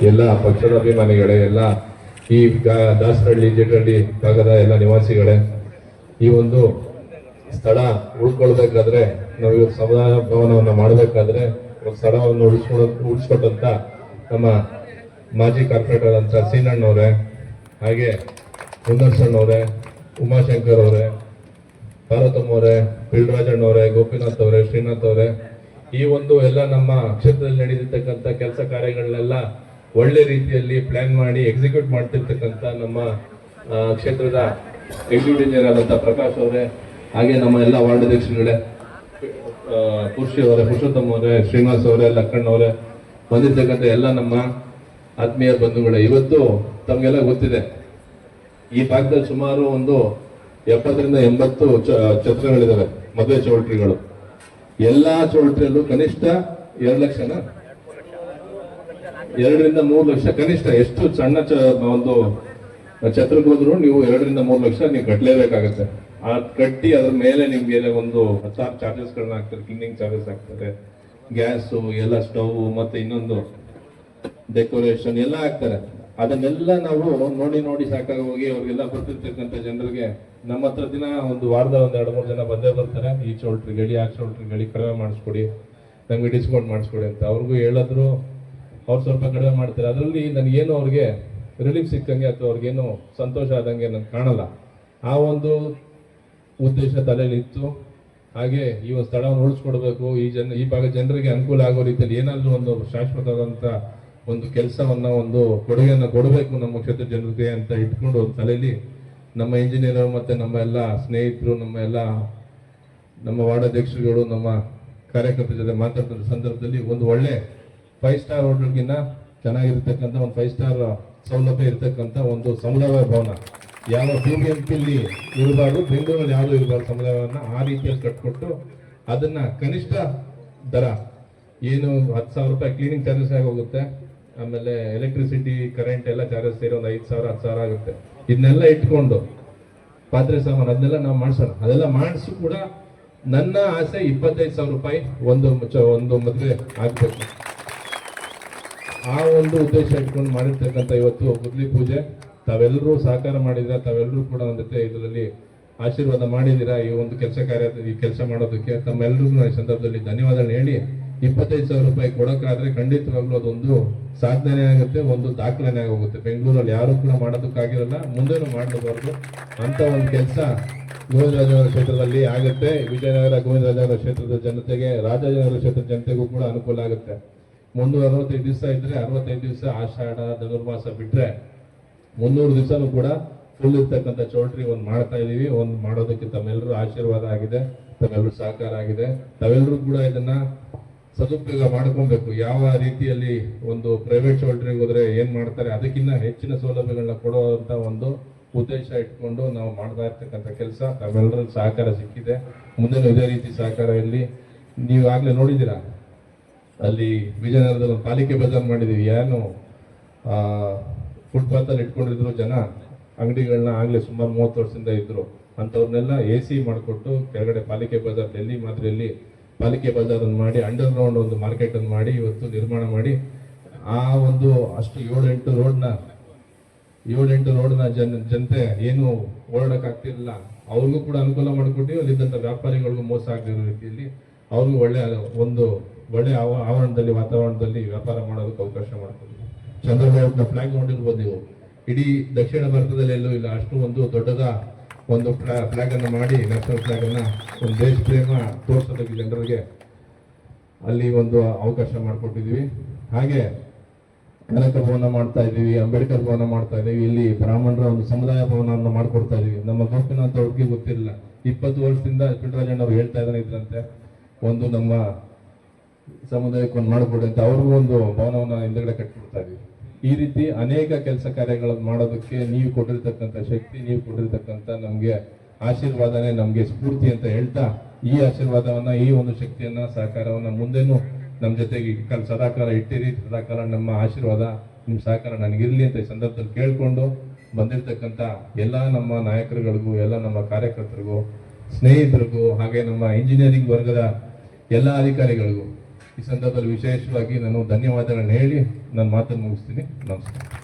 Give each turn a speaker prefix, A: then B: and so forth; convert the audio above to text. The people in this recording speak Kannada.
A: ಎಲ್ಲ ಪಕ್ಷದ ಅಭಿಮಾನಿಗಳೇ, ಎಲ್ಲ ಈ ದಾಸರಹಳ್ಳಿ ಜೇಟಹಳ್ಳಿ ಭಾಗದ ಎಲ್ಲ ನಿವಾಸಿಗಳೇ, ಈ ಒಂದು ಸ್ಥಳ ಉಳ್ಕೊಳ್ಬೇಕಾದ್ರೆ ನಾವು ಇವತ್ತು ಸಮುದಾಯ ಭವನವನ್ನು ಮಾಡಬೇಕಾದ್ರೆ ಒಂದು ಸ್ಥಳವನ್ನು ಉಳಿಸ್ಕೊಟ್ಟಂತ ನಮ್ಮ ಮಾಜಿ ಕಾರ್ಪೊರೇಟರ್ ಅಂತ ಸೀನಣ್ಣವ್ರೆ, ಹಾಗೆ ಹುಂದರ್ಸಣ್ಣವ್ರೆ, ಉಮಾಶಂಕರ್ ಅವರೇ, ಪಾರ್ವತಮ್ಮ ಅವರೇ, ಪಿಳ್ರಾಜಣ್ಣವರೇ, ಗೋಪಿನಾಥ್ ಅವರೇ, ಶ್ರೀನಾಥ್ ಅವರೇ, ಈ ಒಂದು ಎಲ್ಲ ನಮ್ಮ ಕ್ಷೇತ್ರದಲ್ಲಿ ನಡೆದಿರ್ತಕ್ಕಂಥ ಕೆಲಸ ಕಾರ್ಯಗಳನ್ನೆಲ್ಲ ಒಳ್ಳೆ ರೀತಿಯಲ್ಲಿ ಪ್ಲಾನ್ ಮಾಡಿ ಎಕ್ಸಿಕ್ಯೂಟ್ ಮಾಡ್ತಿರ್ತಕ್ಕಂಥ ನಮ್ಮ ಕ್ಷೇತ್ರದ ಎಕ್ಸಿಕ್ಯೂಟಿವ್ ಇಂಜಿನಿಯರ್ ಆದಂಥ ಪ್ರಕಾಶ್ ಅವರೇ, ಹಾಗೆ ನಮ್ಮ ಎಲ್ಲ ವಾರ್ಡ್ ಅಧ್ಯಕ್ಷರುಗಳೇ, ಪುರುಷೋತ್ತಮ್ ಅವರೇ, ಶ್ರೀನಿವಾಸ್ ಅವರೇ, ಲಕ್ಕಣ್ಣ ಅವರೇ, ಬಂದಿರ್ತಕ್ಕಂಥ ಎಲ್ಲ ನಮ್ಮ ಆತ್ಮೀಯ ಬಂಧುಗಳೇ, ಇವತ್ತು ತಮಗೆಲ್ಲ ಗೊತ್ತಿದೆ ಈ ಭಾಗದಲ್ಲಿ ಸುಮಾರು ಒಂದು 70ರಿಂದ 80 ಛತ್ರಗಳಿದಾವೆ, ಮದುವೆ ಚೌಲ್ಟ್ರಿಗಳು. ಎಲ್ಲಾ ಚೌಲ್ಟ್ರಿಯಲ್ಲೂ ಕನಿಷ್ಠ 2 ಲಕ್ಷನ 2ರಿಂದ 3 ಲಕ್ಷ ಕನಿಷ್ಠ, ಎಷ್ಟು ಸಣ್ಣ ಒಂದು ಛತ್ರಕ್ಕೆ ಹೋದ್ರು ನೀವು 2ರಿಂದ 3 ಲಕ್ಷ ನೀವು ಕಟ್ಟಲೇಬೇಕಾಗತ್ತೆ. ಕಟ್ಟಿ ಅದ್ರ ಮೇಲೆ ನಿಮ್ಗೆ ಒಂದು 10,000 ಚಾರ್ಜಸ್ಗಳನ್ನ ಹಾಕ್ತಾರೆ, ಕ್ಲೀನಿಂಗ್ ಚಾರ್ಜಸ್ ಹಾಕ್ತಾರೆ, ಗ್ಯಾಸು ಎಲ್ಲ, ಸ್ಟವ್, ಮತ್ತೆ ಇನ್ನೊಂದು ಡೆಕೋರೇಷನ್ ಎಲ್ಲ ಹಾಕ್ತಾರೆ. ಅದನ್ನೆಲ್ಲ ನಾವು ನೋಡಿ ಸಾಕಾಗಿ ಹೋಗಿ ಅವ್ರಿಗೆಲ್ಲ ಬರ್ತಿರ್ತಕ್ಕಂಥ ಜನರಿಗೆ ನಮ್ಮ ಹತ್ರ ದಿನ ಒಂದು ವಾರದ 2-3 ಜನ ಬಂದೇ ಬರ್ತಾರೆ. ಈ ಚೌಲ್ಟ್ರಿಗಳಿ ಆ ಚೌಲ್ಟ್ರಿಗಳಿ ಕಡಿಮೆ ಮಾಡಿಸ್ಕೊಡಿ, ನಮ್ಗೆ ಡಿಸ್ಕೌಂಟ್ ಮಾಡಿಸ್ಕೊಡಿ ಅಂತ ಅವ್ರಿಗೂ ಹೇಳಿದ್ರು. ಅವ್ರು ಸ್ವಲ್ಪ ಕಡಿಮೆ ಮಾಡ್ತಾರೆ. ಅದರಲ್ಲಿ ನನಗೇನು ಅವ್ರಿಗೆ ರಿಲೀಫ್ ಸಿಕ್ಕಂಗೆ ಅಥವಾ ಅವ್ರಿಗೇನು ಸಂತೋಷ ಆದಂಗೆ ನನ್ಗೆ ಕಾಣಲ್ಲ. ಆ ಒಂದು ಉದ್ದೇಶ ತಲೆಯಲ್ಲಿ ಇತ್ತು. ಹಾಗೆ ಈ ಒಂದು ಸ್ಥಳವನ್ನು ಉಳಿಸ್ಕೊಡ್ಬೇಕು, ಈ ಭಾಗದ ಜನರಿಗೆ ಅನುಕೂಲ ಆಗೋ ರೀತಿಯಲ್ಲಿ ಏನಾದರೂ ಒಂದು ಶಾಶ್ವತವಾದಂಥ ಒಂದು ಕೆಲಸವನ್ನ, ಒಂದು ಕೊಡುಗೆಯನ್ನು ಕೊಡಬೇಕು ನಮ್ಮ ಕ್ಷೇತ್ರ ಜನರಿಗೆ ಅಂತ ಇಟ್ಕೊಂಡು ಒಂದು ತಲೆಯಲ್ಲಿ ನಮ್ಮ ಇಂಜಿನಿಯರ್ ಮತ್ತೆ ನಮ್ಮ ಎಲ್ಲ ಸ್ನೇಹಿತರು, ನಮ್ಮ ವಾರ್ಡ್ ಅಧ್ಯಕ್ಷರುಗಳು, ನಮ್ಮ ಕಾರ್ಯಕರ್ತರ ಜೊತೆ ಮಾತಾಡ್ತಿದ್ದ ಸಂದರ್ಭದಲ್ಲಿ ಒಂದು ಒಳ್ಳೆ 5 ಸ್ಟಾರ್ ಹೋಟೆಲ್ಗಿನ್ನ ಚೆನ್ನಾಗಿರ್ತಕ್ಕಂಥ ಒಂದು 5 ಸ್ಟಾರ್ ಸೌಲಭ್ಯ ಇರ್ತಕ್ಕಂಥ ಒಂದು ಸಮುದಾಯ ಭವನ ಯಾವ BBMP ಇರಬಾರ್ದು, ಬೆಂಗಳೂರಲ್ಲಿ ಯಾವುದು ಇರಬಾರ್ದು ಸಮುದಾಯವನ್ನ ಆ ರೀತಿಯಲ್ಲಿ ಕಟ್ಕೊಟ್ಟು ಅದನ್ನ ಕನಿಷ್ಠ ದರ ಏನು 10,000 ರೂಪಾಯಿ ಕ್ಲೀನಿಂಗ್ ಚಾರ್ಜಸ್ ಆಗಿ ಹೋಗುತ್ತೆ. ಆಮೇಲೆ ಎಲೆಕ್ಟ್ರಿಸಿಟಿ, ಕರೆಂಟ್ ಎಲ್ಲ ಚಾರ್ಜಸ್ ಸೇರಿ ಒಂದು 5,000 10,000 ಆಗುತ್ತೆ. ಇದನ್ನೆಲ್ಲ ಇಟ್ಕೊಂಡು ಪಾತ್ರೆ ಸಾಮಾನು ಅದನ್ನೆಲ್ಲ ನಾವು ಮಾಡಿಸೋಣ. ಅದೆಲ್ಲ ಮಾಡಿಸು ಕೂಡ ನನ್ನ ಆಸೆ 25,000 ರೂಪಾಯಿ ಒಂದು ಮದುವೆ ಆಗ್ಬೇಕು. ಆ ಒಂದು ಉದ್ದೇಶ ಇಟ್ಕೊಂಡು ಮಾಡಿರ್ತಕ್ಕಂಥ ಇವತ್ತು ಗುದ್ಲಿ ಪೂಜೆ ತಾವೆಲ್ಲರೂ ಸಹಕಾರ ಮಾಡಿದ್ರ, ತಾವೆಲ್ಲರೂ ಕೂಡ ನನ್ನ ಜೊತೆ ಇದರಲ್ಲಿ ಆಶೀರ್ವಾದ ಮಾಡಿದ್ದೀರಾ. ಈ ಒಂದು ಈ ಕೆಲಸ ಮಾಡೋದಕ್ಕೆ ತಮ್ಮೆಲ್ಲರಿಗೂ ಈ ಸಂದರ್ಭದಲ್ಲಿ ಧನ್ಯವಾದಗಳು ಹೇಳಿ, 25,000 ರೂಪಾಯಿ ಕೊಡೋಕ್ಕಾದ್ರೆ ಖಂಡಿತವಾಗ್ಲೂ ಅದೊಂದು ಸಾಧನೆ ಆಗುತ್ತೆ, ಒಂದು ದಾಖಲೆನೇ ಆಗೋಗುತ್ತೆ. ಬೆಂಗಳೂರಲ್ಲಿ ಯಾರು ಕೂಡ ಮಾಡೋದಕ್ಕಾಗಿರಲ್ಲ, ಮುಂದೆನೂ ಮಾಡಬಾರ್ದು ಅಂತ ಒಂದು ಕೆಲಸ ಗೋವಿಂದರಾಜನಗರ ಕ್ಷೇತ್ರದಲ್ಲಿ ಆಗುತ್ತೆ. ವಿಜಯನಗರ ಗೋವಿಂದರಾಜನಗರ ಕ್ಷೇತ್ರದ ಜನತೆಗೆ, ರಾಜಾಜಿನಗರ ಕ್ಷೇತ್ರದ ಜನತೆಗೂ ಕೂಡ ಅನುಕೂಲ ಆಗುತ್ತೆ. 365 ದಿವಸ ಇದ್ರೆ 65 ದಿವಸ ಆಷಾಢ ಧನುರ್ಮಾಸ ಬಿಟ್ರೆ 300 ದಿವಸನೂ ಕೂಡ ಫುಲ್ ಇರ್ತಕ್ಕಂಥ ಚೌಲ್ಟ್ರಿ ಒಂದು ಮಾಡ್ತಾ ಇದೀವಿ. ಒಂದು ಮಾಡೋದಕ್ಕೆ ತಮ್ಮೆಲ್ಲರೂ ಆಶೀರ್ವಾದ ಆಗಿದೆ, ತಮ್ಮೆಲ್ಲರೂ ಸಹಕಾರ ಆಗಿದೆ. ತಾವೆಲ್ಲರೂ ಕೂಡ ಇದನ್ನ ಸದುಪಯೋಗ ಮಾಡ್ಕೊಬೇಕು. ಯಾವ ರೀತಿಯಲ್ಲಿ ಒಂದು ಪ್ರೈವೇಟ್ ಚೌಲ್ಟ್ರಿಗೆ ಹೋದ್ರೆ ಏನ್ ಮಾಡ್ತಾರೆ, ಅದಕ್ಕಿಂತ ಹೆಚ್ಚಿನ ಸೌಲಭ್ಯಗಳನ್ನ ಕೊಡುವಂತ ಒಂದು ಉದ್ದೇಶ ಇಟ್ಕೊಂಡು ನಾವು ಮಾಡ್ತಾ ಇರ್ತಕ್ಕಂಥ ಕೆಲಸ ತಾವೆಲ್ಲರ ಸಹಕಾರ ಸಿಕ್ಕಿದೆ. ಮುಂದೆನೂ ಇದೇ ರೀತಿ ಸಹಕಾರ ಇರಲಿ. ನೀವು ಆಗ್ಲೇ ನೋಡಿದ್ದೀರಾ, ಅಲ್ಲಿ ವಿಜಯನಗರದಲ್ಲಿ ಒಂದು ಪಾಲಿಕೆ ಬಜಾರ್ ಮಾಡಿದೀವಿ. ಏನು ಫುಟ್ಪಾತ್ ಅಲ್ಲಿ ಇಟ್ಕೊಂಡಿದ್ರು ಜನ, ಅಂಗಡಿಗಳನ್ನ ಆಗ್ಲೇ ಸುಮಾರು 30 ವರ್ಷದಿಂದ ಇದ್ರು, ಅಂತವ್ರನ್ನೆಲ್ಲ AC ಮಾಡಿಕೊಟ್ಟು ಕೆಳಗಡೆ ಪಾಲಿಕೆ ಬಜಾರ್ ಡೆಲ್ಲಿ ಮಾದರಿಯಲ್ಲಿ ಪಾಲಿಕೆ ಬಜಾರ್ ಅನ್ನು ಮಾಡಿ, ಅಂಡರ್ ಗ್ರೌಂಡ್ ಒಂದು ಮಾರ್ಕೆಟ್ ಅನ್ನು ಮಾಡಿ ಇವತ್ತು ನಿರ್ಮಾಣ ಮಾಡಿ, ಆ ಒಂದು ಅಷ್ಟು 7-8 ರೋಡ್ನ ಜನತೆ ಏನು ಓಡಾಡಕ್ ಆಗ್ತಿರ್ಲಿಲ್ಲ, ಅವ್ರಿಗೂ ಕೂಡ ಅನುಕೂಲ ಮಾಡಿಕೊಟ್ಟು ಅಲ್ಲಿದ್ದಂಥ ವ್ಯಾಪಾರಿಗಳಿಗೂ ಮೋಸ ಆಗದಿರೋ ರೀತಿಯಲ್ಲಿ ಅವ್ರಿಗೂ ಒಳ್ಳೆ ಆವರಣದಲ್ಲಿ, ವಾತಾವರಣದಲ್ಲಿ ವ್ಯಾಪಾರ ಮಾಡೋದಕ್ಕೆ ಅವಕಾಶ ಮಾಡಿಕೊಡ್ತೀವಿ. ಚಂದ್ರಬಾಬುನ ಫ್ಲಾಗ್ ನೋಡಿರ್ಬೋದು ನೀವು, ಇಡೀ ದಕ್ಷಿಣ ಭಾರತದಲ್ಲಿ ಎಲ್ಲೂ ಇಲ್ಲ ಅಷ್ಟು ಒಂದು ದೊಡ್ಡದ ಒಂದು ಫ್ಲಾಗ್ ಅನ್ನು ಮಾಡಿ, ನ್ಯಾಷನಲ್ ಫ್ಲಾಗ್ ಅನ್ನ ಒಂದು ದೇಶ ಪ್ರೇಮ ತೋರಿಸೋದಕ್ಕೆ ಜನರಿಗೆ ಅಲ್ಲಿ ಒಂದು ಅವಕಾಶ ಮಾಡಿಕೊಟ್ಟಿದ್ವಿ. ಹಾಗೆ ಕನಕ ಭವನ ಮಾಡ್ತಾ ಇದೀವಿ, ಅಂಬೇಡ್ಕರ್ ಭವನ ಮಾಡ್ತಾ ಇದೀವಿ, ಇಲ್ಲಿ ಬ್ರಾಹ್ಮಣರ ಒಂದು ಸಮುದಾಯ ಭವನವನ್ನು ಮಾಡ್ಕೊಡ್ತಾ ಇದೀವಿ. ನಮ್ಮ ಗೋಪಿನಾಥ್ ಅವ್ರಿಗೆ ಗೊತ್ತಿರಲಿಲ್ಲ, 20 ವರ್ಷದಿಂದ ಪಿಳ್ರಾಜಣ್ಣ ಅವ್ರು ಹೇಳ್ತಾ ಇದ್ರಂತೆ ಒಂದು ನಮ್ಮ ಸಮುದಾಯಕ್ಕೆ ಒಂದು ಮಾಡಿಕೊಡಿ ಅಂತ. ಅವ್ರಿಗೂ ಒಂದು ಭವನವನ್ನು ಹಿಂದಗಡೆ ಕಟ್ಬಿಡ್ತಾ ಇದೀವಿ. ಈ ರೀತಿ ಅನೇಕ ಕೆಲಸ ಕಾರ್ಯಗಳನ್ನು ಮಾಡೋದಕ್ಕೆ ನೀವು ಕೊಟ್ಟಿರ್ತಕ್ಕಂಥ ಶಕ್ತಿ, ನೀವು ಕೊಟ್ಟಿರ್ತಕ್ಕಂಥ ನಮ್ಗೆ ಆಶೀರ್ವಾದನೇ ನಮ್ಗೆ ಸ್ಫೂರ್ತಿ ಅಂತ ಹೇಳ್ತಾ, ಈ ಆಶೀರ್ವಾದವನ್ನ, ಈ ಒಂದು ಶಕ್ತಿಯನ್ನ, ಸಹಕಾರವನ್ನ ಮುಂದೆನೂ ನಮ್ಮ ಜೊತೆಗೆ ಸದಾಕಾಲ ಇಟ್ಟಿರಿ. ಸದಾಕಾಲ ನಮ್ಮ ಆಶೀರ್ವಾದ, ನಿಮ್ಮ ಸಹಕಾರ ನನಗಿರ್ಲಿ ಅಂತ ಈ ಸಂದರ್ಭದಲ್ಲಿ ಕೇಳ್ಕೊಂಡು ಬಂದಿರತಕ್ಕಂಥ ಎಲ್ಲ ನಮ್ಮ ನಾಯಕರುಗಳಿಗೂ, ಎಲ್ಲ ನಮ್ಮ ಕಾರ್ಯಕರ್ತರಿಗೂ, ಸ್ನೇಹಿತರಿಗೂ, ಹಾಗೆ ನಮ್ಮ ಇಂಜಿನಿಯರಿಂಗ್ ವರ್ಗದ ಎಲ್ಲ ಅಧಿಕಾರಿಗಳಿಗೂ ಈ ಸಂದರ್ಭದಲ್ಲಿ ವಿಶೇಷವಾಗಿ ನಾನು ಧನ್ಯವಾದಗಳನ್ನ ಹೇಳಿ ನನ್ನ ಮಾತನ್ನು ಮುಗಿಸ್ತೀನಿ. ನಮಸ್ಕಾರ.